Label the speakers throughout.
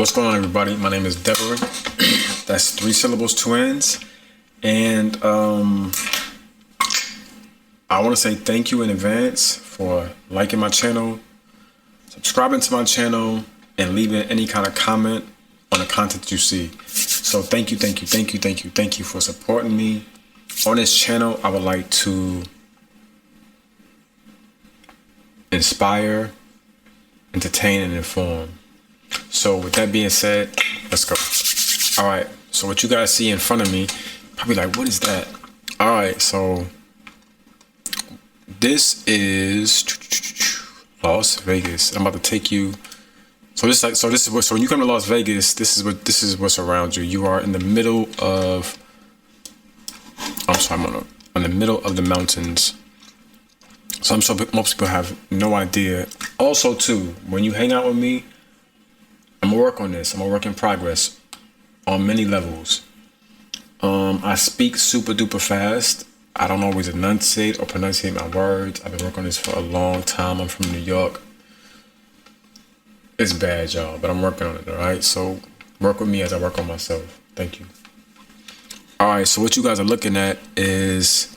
Speaker 1: What's going on, everybody? My name is Deborah. That's 3 syllables, 2 ends. And I want to say thank you in advance for liking my channel, subscribing to my channel, and leaving any kind of comment on the content you see. So thank you for supporting me. On this channel, I would like to inspire, entertain, and inform. So with that being said, let's go. All right, so what you guys see in front of me, probably like, what is that? All right, so this is Las Vegas. I'm about to take you. So when you come to Las Vegas, this is what's around you. You are in the middle of. I'm in the middle of the mountains. So I'm sure most people have no idea. Also, too, when you hang out with me, I'm gonna work on this. I'm a work in progress on many levels. I speak super duper fast. I don't always enunciate or pronunciate my words. I've been working on this for a long time. I'm from New York. It's bad, y'all, but I'm working on it, all right? So work with me as I work on myself. Thank you. All right, so what you guys are looking at is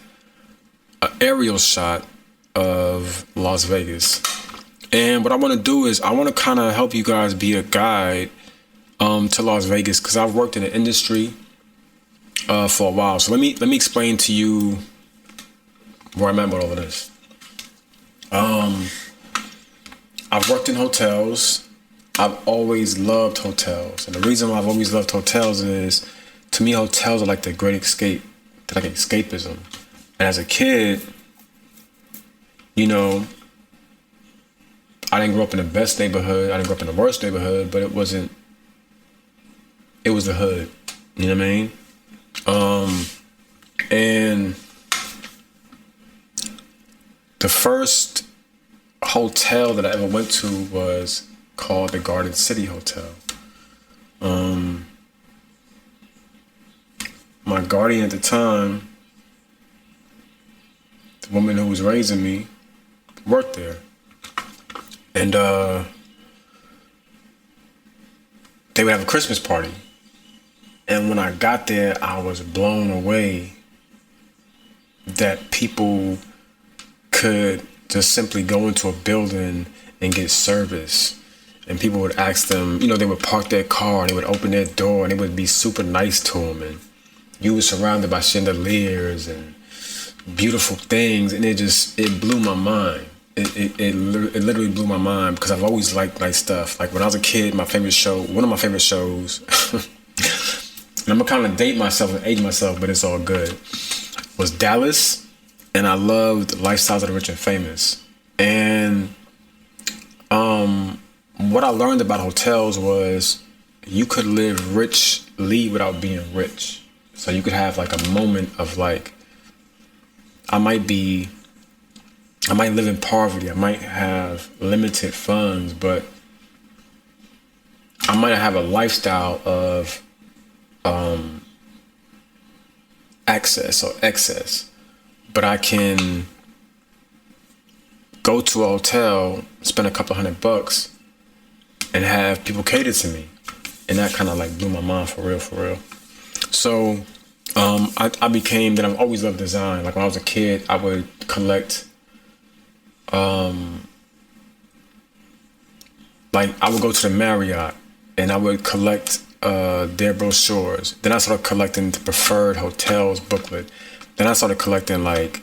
Speaker 1: an aerial shot of Las Vegas. And what I want to do is I want to kind of help you guys be a guide to Las Vegas, because I've worked in the industry for a while. So let me explain to you where I'm at with all of this. I've worked in hotels. I've always loved hotels. And the reason why I've always loved hotels is, to me, hotels are like the great escape, like escapism. And as a kid, you know, I didn't grow up in the best neighborhood. I didn't grow up in the worst neighborhood, but it was the hood. You know what I mean? And the first hotel that I ever went to was called the Garden City Hotel. My guardian at the time, the woman who was raising me, worked there. And they would have a Christmas party. And when I got there, I was blown away that people could just simply go into a building and get service. And people would ask them, you know, they would park their car and they would open their door and they would be super nice to them. And you were surrounded by chandeliers and beautiful things. And it blew my mind. It literally blew my mind, because I've always liked nice stuff. Like when I was a kid, one of my favorite shows, and I'm gonna kind of date myself and age myself, but it's all good, was Dallas. And I loved Lifestyles of the Rich and Famous. And what I learned about hotels was you could live richly without being rich. So you could have like a moment of like, I might live in poverty. I might have limited funds, but I might have a lifestyle of access or excess. But I can go to a hotel, spend a couple $100, and have people cater to me. And that kind of like blew my mind for real. So I've always loved design. Like when I was a kid, I would collect. Like I would go to the Marriott and I would collect their brochures. Then I started collecting the Preferred Hotels booklet. Then I started collecting like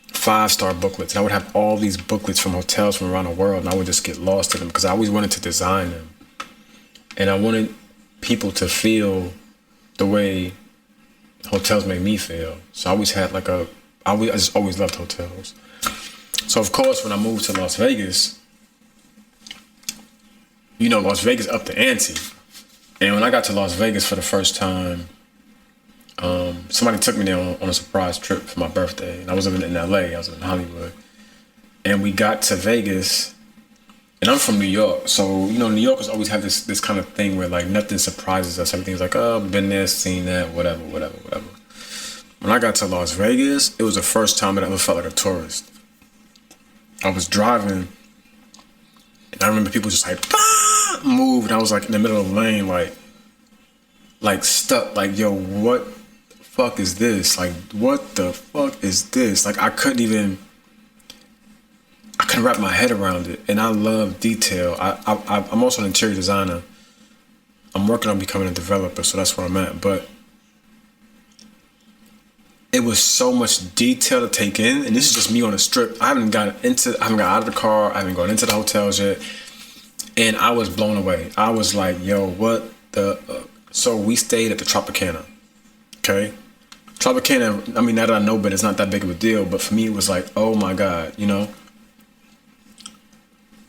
Speaker 1: 5-star booklets. And I would have all these booklets from hotels from around the world, and I would just get lost in them because I always wanted to design them. And I wanted people to feel the way hotels made me feel. So I just always loved hotels. So of course, when I moved to Las Vegas, you know, Las Vegas upped the ante. And when I got to Las Vegas for the first time, somebody took me there on a surprise trip for my birthday. And I was living in LA, I was in Hollywood. And we got to Vegas, and I'm from New York. So, you know, New Yorkers always have this kind of thing where like nothing surprises us. Everything's like, oh, I've been there, seen that, whatever. When I got to Las Vegas, it was the first time that I ever felt like a tourist. I was driving, and I remember people just like, ah! moved, and I was like in the middle of the lane, like stuck. Like, yo, what the fuck is this? Like, what the fuck is this? Like, I couldn't wrap my head around it. And I love detail. I'm also an interior designer. I'm working on becoming a developer, so that's where I'm at. But it was so much detail to take in, and this is just me on a strip. I haven't got out of the car. I haven't gone into the hotels yet, and I was blown away. I was like, "Yo, what the?" So we stayed at the Tropicana. Okay, Tropicana. I mean, now that I know, but it's not that big of a deal. But for me, it was like, "Oh my God," you know.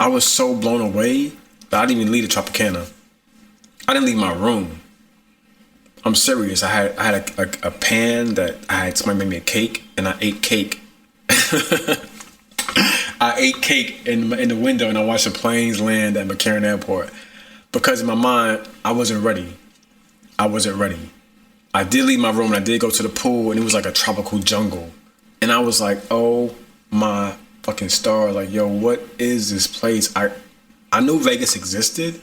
Speaker 1: I was so blown away that I didn't even leave the Tropicana. I didn't leave my room. I'm serious. I had a pan that I had somebody made me a cake, and I ate cake. I ate cake in the window, and I watched the planes land at McCarran Airport. Because in my mind, I wasn't ready. I did leave my room, and I did go to the pool, and it was like a tropical jungle. And I was like, oh my fucking star. Like, yo, what is this place? I knew Vegas existed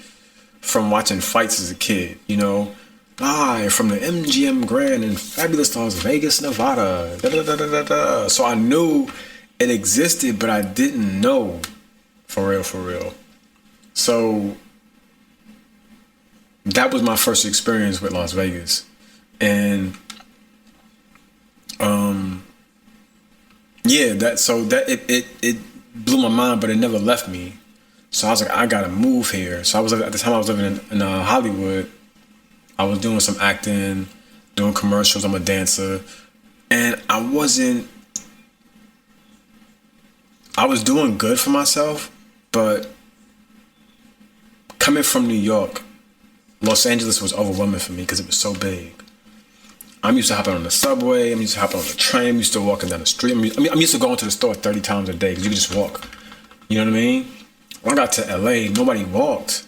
Speaker 1: from watching fights as a kid, you know. Live from the MGM Grand in fabulous Las Vegas, Nevada. Da, da, da, da, da, da. So I knew it existed, but I didn't know for real. So that was my first experience with Las Vegas. And it blew my mind, but it never left me. So I was like, I gotta move here. So at the time I was living in Hollywood. I was doing some acting, doing commercials. I'm a dancer. And I was doing good for myself, but coming from New York, Los Angeles was overwhelming for me because it was so big. I'm used to hopping on the subway. I'm used to hopping on the train. I'm used to walking down the street. I'm used to going to the store 30 times a day because you can just walk. You know what I mean? When I got to LA, nobody walked.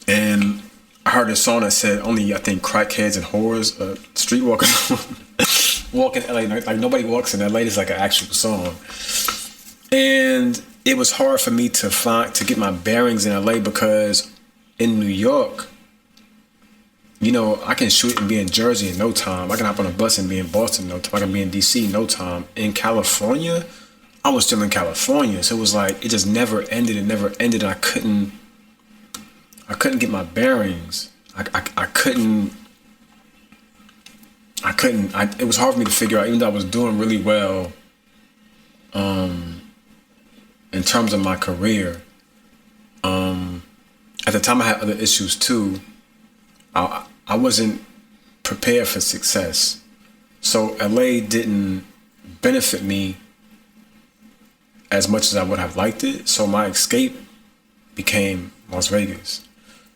Speaker 1: And I heard a song that said only, I think, crackheads and whores streetwalking walk in LA. Like nobody walks in LA. It's like an actual song. And it was hard for me to get my bearings in LA because in New York, you know, I can shoot and be in Jersey in no time. I can hop on a bus and be in Boston in no time. I can be in DC in no time. In California, I was still in California. So it was like, it just never ended. It never ended. And I couldn't get my bearings. It was hard for me to figure out, even though I was doing really well in terms of my career. At the time I had other issues too. I wasn't prepared for success. So LA didn't benefit me as much as I would have liked it. So my escape became Las Vegas.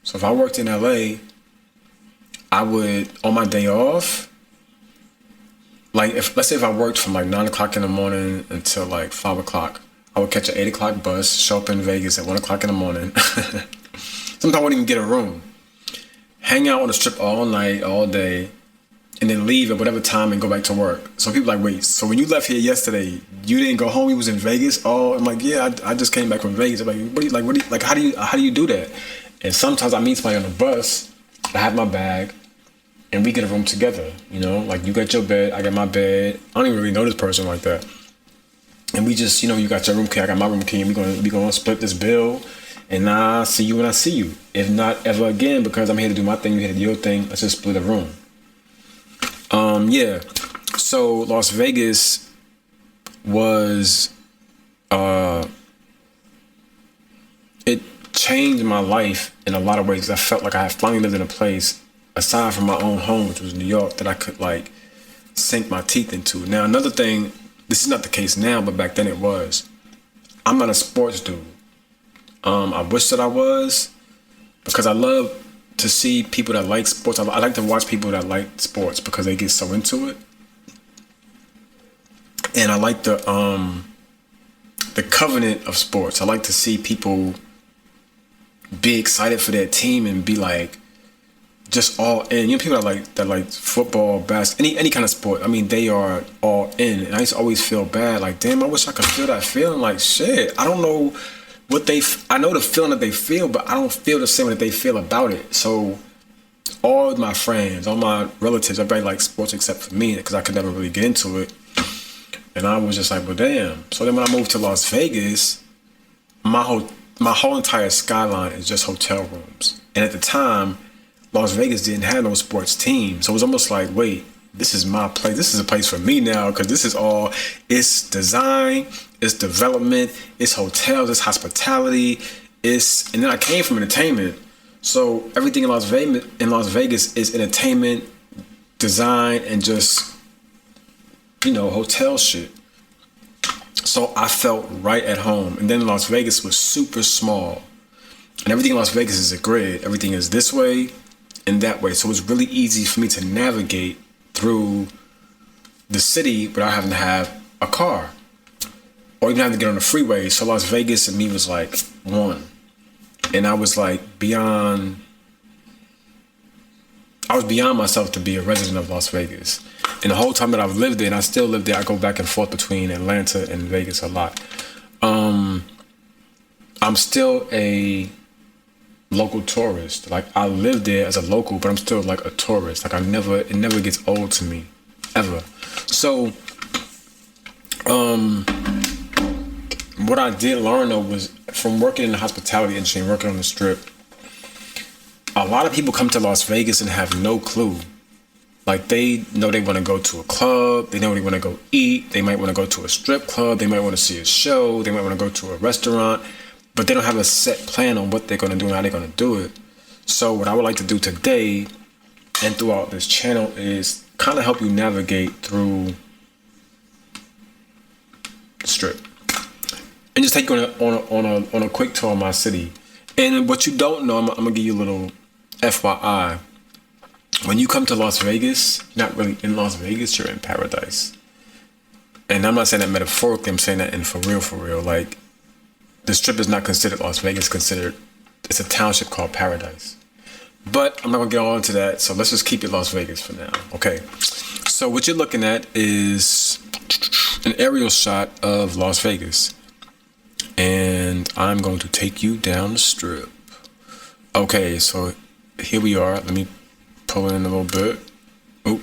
Speaker 1: So if I worked in LA, I would, on my day off, like let's say if I worked from like 9 o'clock in the morning until like 5 o'clock, I would catch an 8 o'clock bus, show up in Vegas at 1 o'clock in the morning. Sometimes I wouldn't even get a room. Hang out on the strip all night, all day, and then leave at whatever time and go back to work. So people are like, wait, so when you left here yesterday, you didn't go home? You was in Vegas? Oh, I'm like, yeah, I just came back from Vegas. I'm like, how do you do that? And sometimes I meet somebody on the bus. I have my bag, and we get a room together. You know, like you got your bed, I got my bed. I don't even really know this person like that. And we just, you know, you got your room key, I got my room key, and we gonna split this bill. And I see you when I see you. If not ever again, because I'm here to do my thing, you here to do your thing. Let's just split a room. Yeah. So Las Vegas was, it changed my life in a lot of ways. I felt like I had finally lived in a place, aside from my own home, which was New York, that I could like sink my teeth into. Now, another thing, this is not the case now, but back then it was. I'm not a sports dude. I wish that I was, because I love to see people that like sports. I like to watch people that like sports because they get so into it. And I like the covenant of sports. I like to see people be excited for their team and be like just all in. You know, people that like football, basketball, any kind of sport. I mean, they are all in. And I used to always feel bad, like, damn, I wish I could feel that feeling. Like, shit, I don't know I know the feeling that they feel, but I don't feel the same way that they feel about it. So all my friends, all my relatives, everybody likes sports except for me because I could never really get into it. And I was just like, well, damn. So then when I moved to Las Vegas, my whole entire skyline is just hotel rooms. And at the time, Las Vegas didn't have no sports team. So it was almost like, wait, this is my place. This is a place for me now because this is all, it's design, it's development, it's hotels, it's hospitality, and then I came from entertainment. So everything in Las Vegas is entertainment, design, and just, hotel shit. So I felt right at home. And then Las Vegas was super small. And everything in Las Vegas is a grid. Everything is this way and that way. So it's really easy for me to navigate through the city without having to have a car or even having to get on the freeway. So Las Vegas and me was like one. And I was like beyond myself to be a resident of Las Vegas. And the whole time that I've lived there, and I still live there, I go back and forth between Atlanta and Vegas a lot. I'm still a local tourist. Like I live there as a local, but I'm still like a tourist. Like it never gets old to me, ever. So, what I did learn though was from working in the hospitality industry and working on the Strip, a lot of people come to Las Vegas and have no clue. Like they know they want to go to a club, they know they want to go eat, they might want to go to a strip club, they might want to see a show, they might want to go to a restaurant, but they don't have a set plan on what they're going to do and how they're going to do it. So what I would like to do today and throughout this channel is kind of help you navigate through the Strip and just take you on a quick tour of my city. And what you don't know, I'm gonna give you a little FYI. When you come to Las Vegas, you're not really in Las Vegas, you're in paradise. And I'm not saying that metaphorically, I'm saying that in for real. Like, the Strip is not considered Las Vegas, it's a township called Paradise. But I'm not gonna get all into that, so let's just keep it Las Vegas for now, okay? So what you're looking at is an aerial shot of Las Vegas. And I'm going to take you down the Strip. Okay, so here we are. Let me pull in a little bit. Oh,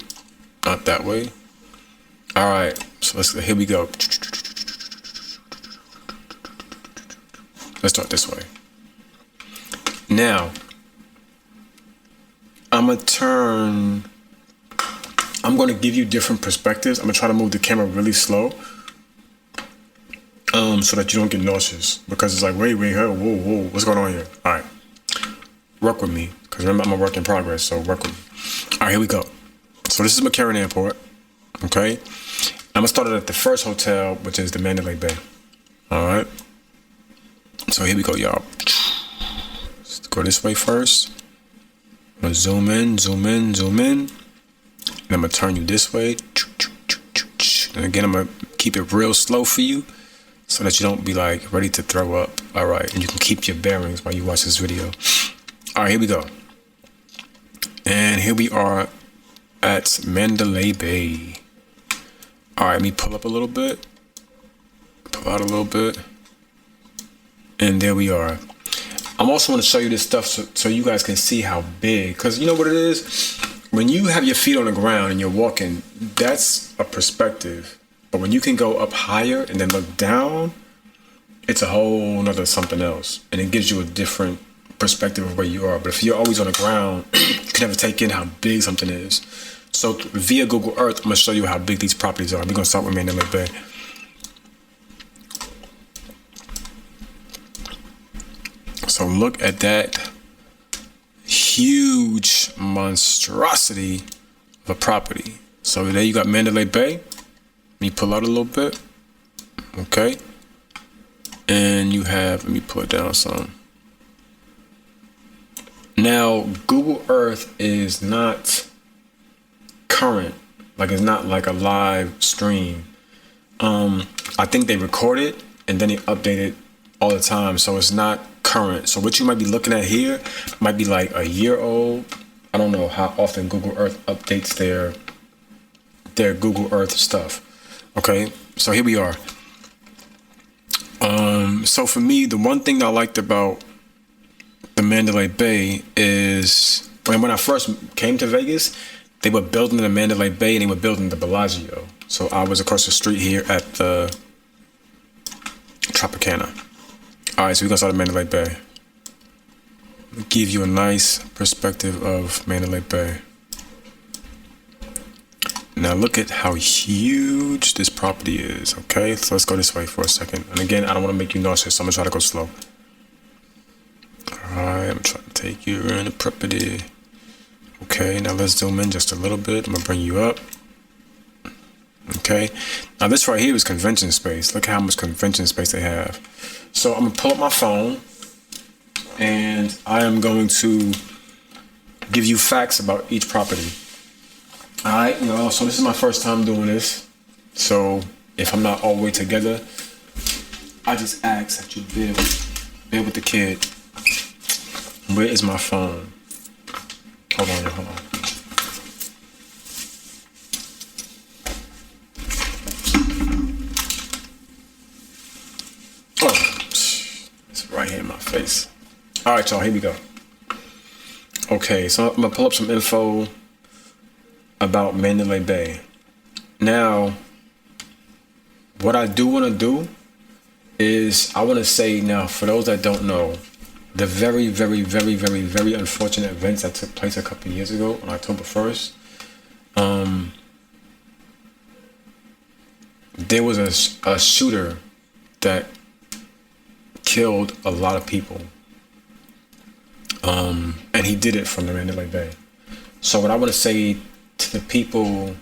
Speaker 1: not that way. All right, so here we go. Let's start this way. Now, I'm going to give you different perspectives. I'm going to try to move the camera really slow. So that you don't get nauseous, because it's like, wait, whoa, what's going on here? All right, work with me, because remember, I'm a work in progress, so work with me. All right, here we go. So this is McCarran Airport, okay? I'm gonna start it at the first hotel, which is the Mandalay Bay. All right. So here we go, y'all. Let's go this way first. I'm gonna zoom in. And I'm gonna turn you this way. And again, I'm gonna keep it real slow for you, so that you don't be like ready to throw up. All right, and you can keep your bearings while you watch this video. All right, here we go. And here we are at Mandalay Bay. All right, let me pull up a little bit. Pull out a little bit. And there we are. I'm also going to show you this stuff so you guys can see how big. Because you know what it is? When you have your feet on the ground and you're walking, that's a perspective. But when you can go up higher and then look down, it's a whole nother something else. And it gives you a different perspective of where you are. But if you're always on the ground, you can never take in how big something is. So via Google Earth, I'm going to show you how big these properties are. We're going to start with Mandalay Bay. So look at that huge monstrosity of a property. So there you got Mandalay Bay. Let me pull out a little bit. Okay. And you have, let me pull it down some. Now, Google Earth is not current. Like, it's not like a live stream. I think they record it and then they update it all the time. So it's not current. So what you might be looking at here might be like a year old. I don't know how often Google Earth updates their Google Earth stuff. Okay, so here we are. So for me, the one thing I liked about the Mandalay Bay is when I first came to Vegas, they were building the Mandalay Bay and they were building the Bellagio. So I was across the street here at the Tropicana. All right, so we're gonna start at Mandalay Bay. Give you a nice perspective of Mandalay Bay. Now look at how huge this property is, okay? So let's go this way for a second. And again, I don't want to make you nauseous, so I'm gonna try to go slow. Alright, I'm trying to take you in the property. Okay, now let's zoom in just a little bit. I'm gonna bring you up. Okay, now this right here is convention space. Look how much convention space they have. So I'm gonna pull up my phone and I am going to give you facts about each property. Alright, y'all, so this is my first time doing this. So if I'm not all the way together, I just ask that you bear with the kid. Where is my phone? Hold on, hold on. Oh, it's right here in my face. Alright, y'all, here we go. Okay, so I'm gonna pull up some info about Mandalay Bay. Now, what I do want to do is I want to say now, for those that don't know, the very, very, very, very, very unfortunate events that took place a couple of years ago on October 1st, there was a shooter that killed a lot of people. And he did it from the Mandalay Bay. So what I want to say to the people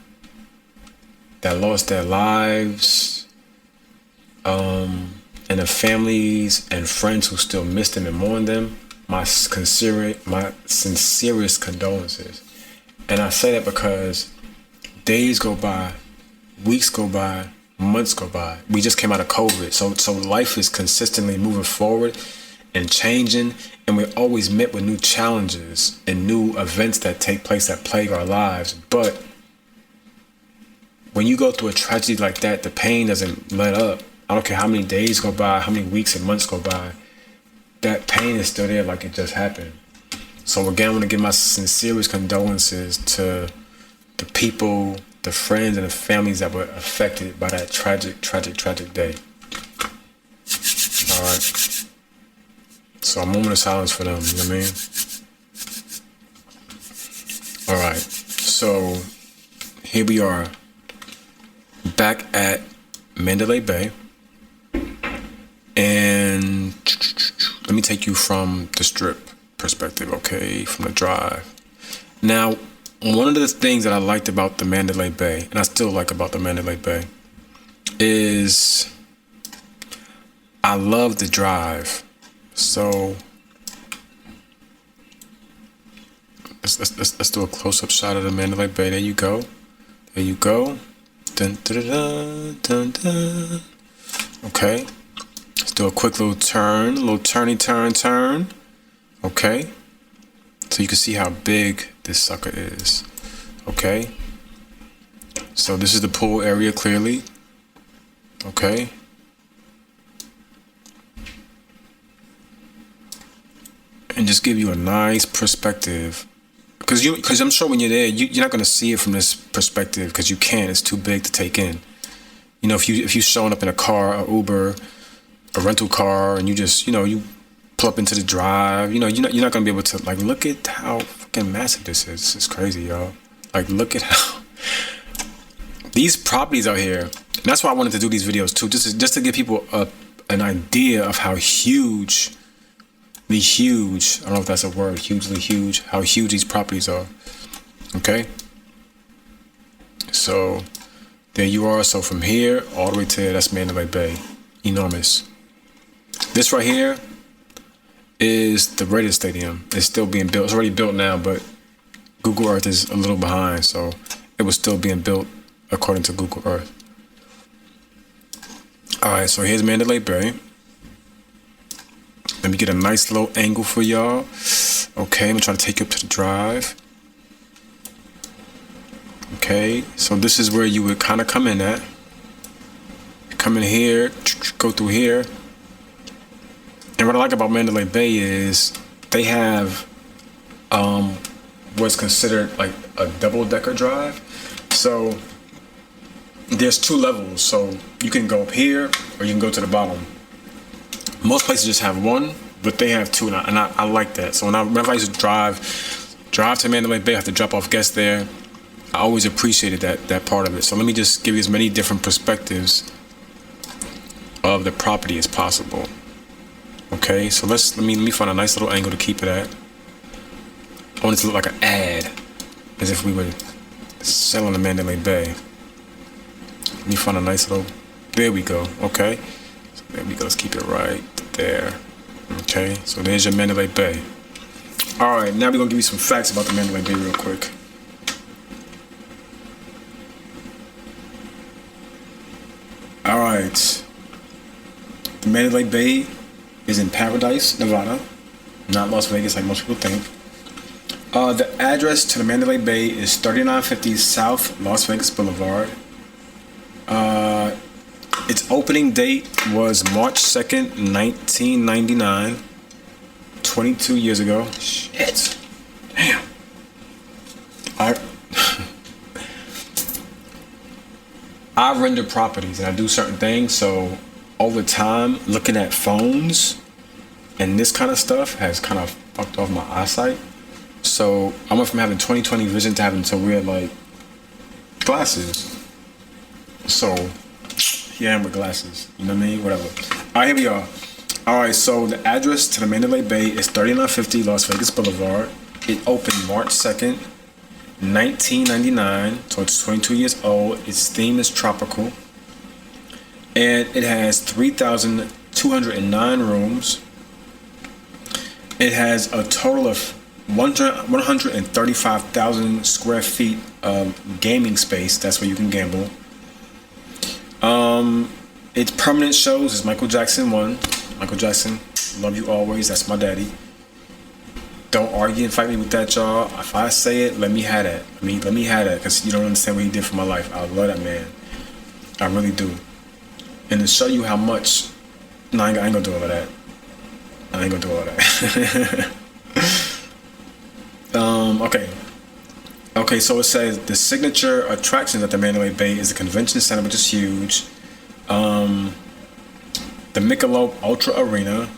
Speaker 1: that lost their lives, and the families and friends who still miss them and mourn them, my sincerest condolences. And I say that because days go by, weeks go by, months go by. We just came out of COVID, so life is consistently moving forward and changing, and we're always met with new challenges and new events that take place that plague our lives. But when you go through a tragedy like that, the pain doesn't let up. I don't care how many days go by, how many weeks and months go by, that pain is still there like it just happened. So again, I want to give my sincerest condolences to the people, the friends, and the families that were affected by that tragic day. All right. So a moment of silence for them, you know what I mean? All right. So here we are back at Mandalay Bay. And let me take you from the strip perspective, okay, from the drive. Now, one of the things that I liked about the Mandalay Bay, and I still like about the Mandalay Bay, is I love the drive. So let's do a close-up shot of the Mandalay Bay. There you go. There you go. Dun, dun, dun, dun, dun. Okay. Let's do a quick little turn, a little turn. Okay. So you can see how big this sucker is. Okay. So this is the pool area clearly. Okay. And just give you a nice perspective. Because I'm sure when you're there, you're not going to see it from this perspective because you can't. It's too big to take in. You know, if you're showing up in a car, a Uber, a rental car, and you just, you pull up into the drive, you're not going to be able to, like, look at how fucking massive this is. This is crazy, y'all. Like, look at how these properties out here. And that's why I wanted to do these videos too, just to give people an idea of how huge. I don't know if that's a word, hugely huge, how huge these properties are. Okay. So there you are. So from here all the way to there, that's Mandalay Bay. Enormous. This right here is the Raiders Stadium. It's still being built. It's already built now, but Google Earth is a little behind, so it was still being built according to Google Earth. All right, so here's Mandalay Bay. Let me get a nice low angle for y'all. Okay, I'm gonna try to take you up to the drive. Okay, so this is where you would kind of come in at. Come in here, go through here, And what I like about Mandalay Bay is they have what's considered like a double-decker drive. So there's two levels. So you can go up here or you can go to the bottom. Most places just have one, but they have two, and I like that. So whenever I used to drive to Mandalay Bay, I have to drop off guests there. I always appreciated that part of it. So let me just give you as many different perspectives of the property as possible. Okay, so let me find a nice little angle to keep it at. I want it to look like an ad, as if we were selling the Mandalay Bay. Let me find a nice little. There we go. Okay, so there we go. Let's keep it right there. Okay, so there's your Mandalay Bay. All right, now we're gonna give you some facts about the Mandalay Bay real quick. All right, the Mandalay Bay is in Paradise, Nevada, not Las Vegas like most people think. The address to the Mandalay Bay is 3950 South Las Vegas Boulevard. Its opening date was March 2nd, 1999. 22 years ago. Shit. Damn. I render properties and I do certain things, so over time, looking at phones and this kind of stuff has kind of fucked off my eyesight. So I went from having 20/20 vision to having to wear like glasses. So here I am with glasses. You know what I mean? Whatever. All right, here we are. All right, so the address to the Mandalay Bay is 3950 Las Vegas Boulevard. It opened March 2nd, 1999, so it's 22 years old. Its theme is tropical. And it has 3,209 rooms. It has a total of 135,000 square feet of gaming space. That's where you can gamble. Its permanent shows is Michael Jackson 1. Michael Jackson, love you always. That's my daddy. Don't argue and fight me with that, y'all. If I say it, let me have that. Let me have that, because you don't understand what he did for my life. I love that man. I really do. And to show you how much, no, I ain't gonna do all of that. I ain't gonna do all of that. Okay, so it says the signature attractions at the Mandalay Bay is the convention center, which is huge. The Michelob Ultra Arena,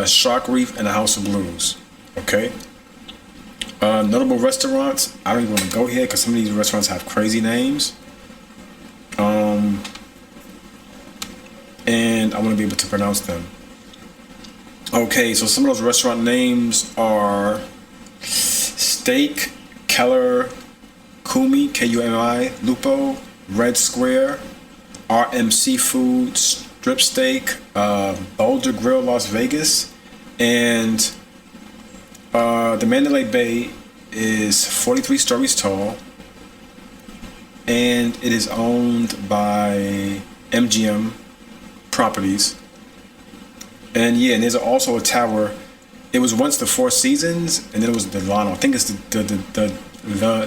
Speaker 1: Shark Reef, and the House of Blues. Okay. Notable restaurants. I don't even want to go here because some of these restaurants have crazy names. And I want to be able to pronounce them. Okay, so some of those restaurant names are Steak, Keller, Kumi, Kumi, Lupo, Red Square, RM Seafood, Strip Steak, Boulder Grill, Las Vegas, and the Mandalay Bay is 43 stories tall, and it is owned by MGM Properties. And yeah, and there's also a tower. It was once the Four Seasons, and then it was Delano. I think it's the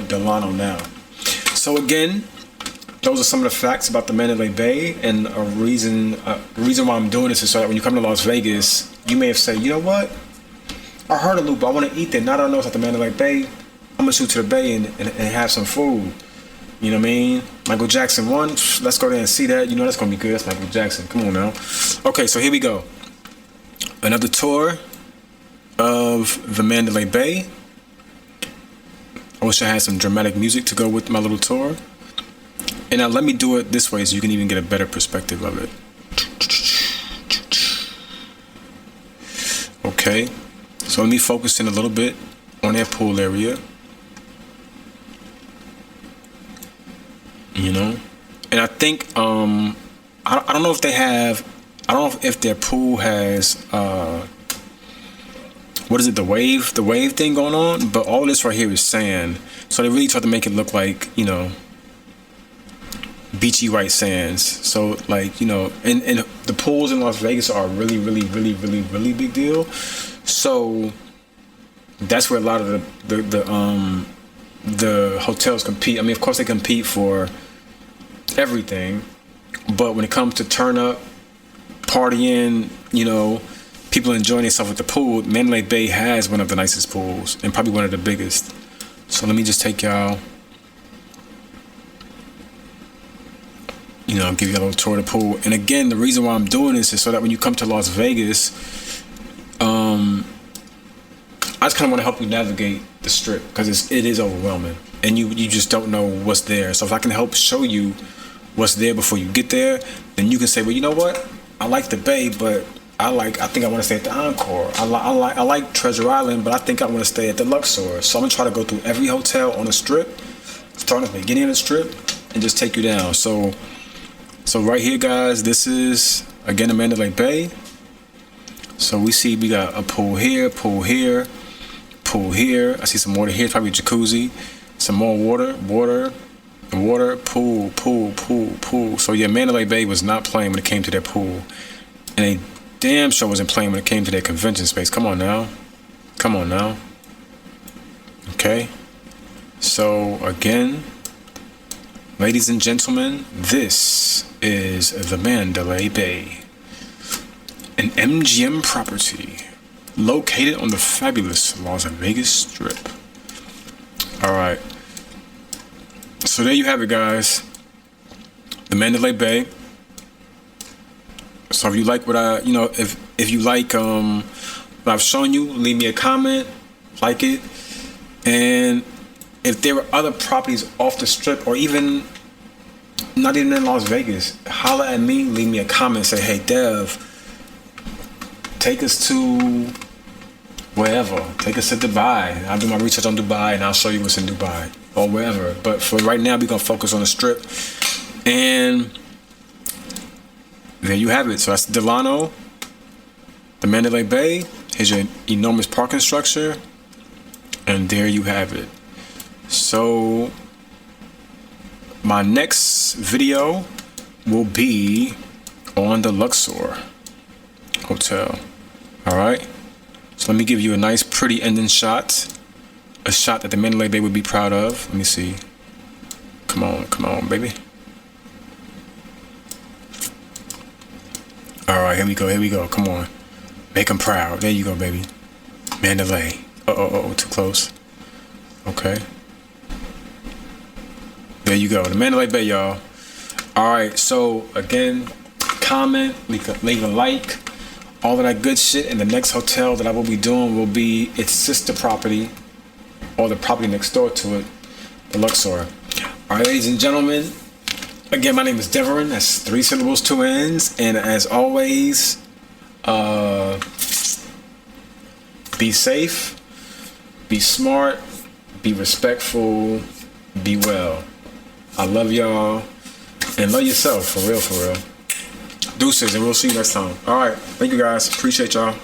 Speaker 1: Delano now. So again, those are some of the facts about the Mandalay Bay, and the reason why I'm doing this is so that when you come to Las Vegas, you may have said, you know what? I heard of Loop, but I want to eat there. Now that I know it's at the Mandalay Bay, I'm gonna shoot to the Bay and have some food. You know what I mean? Michael Jackson 1, let's go there and see that. You know that's gonna be good. That's Michael Jackson. Come on now. Okay, so here we go. Another tour of the Mandalay Bay. I wish I had some dramatic music to go with my little tour. And now let me do it this way so you can even get a better perspective of it. Okay, so let me focus in a little bit on that pool area. You know, and I think I don't know if they have. I don't know if their pool has what is it, the wave thing going on, but all of this right here is sand. So they really tried to make it look like, you know, beachy white sands. So like, you know, and the pools in Las Vegas are a really big deal. So that's where a lot of the hotels compete. I mean, of course they compete for everything, but when it comes to turn up, partying, you know, people enjoying themselves at the pool. Mandalay Bay has one of the nicest pools and probably one of the biggest. So let me just take y'all, give you a little tour of the pool. And again, the reason why I'm doing this is so that when you come to Las Vegas, I just kind of want to help you navigate the Strip, because it is overwhelming and you just don't know what's there. So if I can help show you what's there before you get there, then you can say, well, you know what? I like the Bay, but I think I want to stay at the Encore. I like Treasure Island, but I think I want to stay at the Luxor. So I'm gonna try to go through every hotel on the Strip, starting at the beginning of the Strip, and just take you down. So right here, guys, this is again the Mandalay Bay. So we got a pool here, pool here, pool here. I see some water here, probably a jacuzzi. Some more water, pool. So yeah, Mandalay Bay was not playing when it came to their pool. And they damn sure wasn't playing when it came to their convention space. Come on now. Okay. So again, ladies and gentlemen, this is the Mandalay Bay, an MGM property located on the fabulous Las Vegas Strip. All right. So there you have it, guys. The Mandalay Bay. So if you like what if you like what I've shown you, leave me a comment, like it. And if there were other properties off the Strip, or even not even in Las Vegas, holla at me, leave me a comment, say, hey Dev, take us to wherever. Take us to Dubai. I'll do my research on Dubai and I'll show you what's in Dubai or wherever. But for right now, we're gonna focus on the Strip. And there you have it. So that's Delano, the Mandalay Bay. Here's your enormous parking structure. And there you have it. So my next video will be on the Luxor Hotel. All right. So let me give you a nice, pretty ending shot. A shot that the Mandalay Bay would be proud of. Let me see. Come on, baby. All right, here we go. Come on. Make them proud. There you go, baby. Mandalay. Too close. Okay. There you go. The Mandalay Bay, y'all. All right, so again, comment, leave a like, all of that good shit. And the next hotel that I will be doing will be its sister property, or the property next door to it, the Luxor. All right, ladies and gentlemen, again, my name is Deverin. That's 3 syllables, 2 N's. And as always, be safe, be smart, be respectful, be well. I love y'all, and love yourself, for real. Deuces, and we'll see you next time. All right, thank you guys. Appreciate y'all.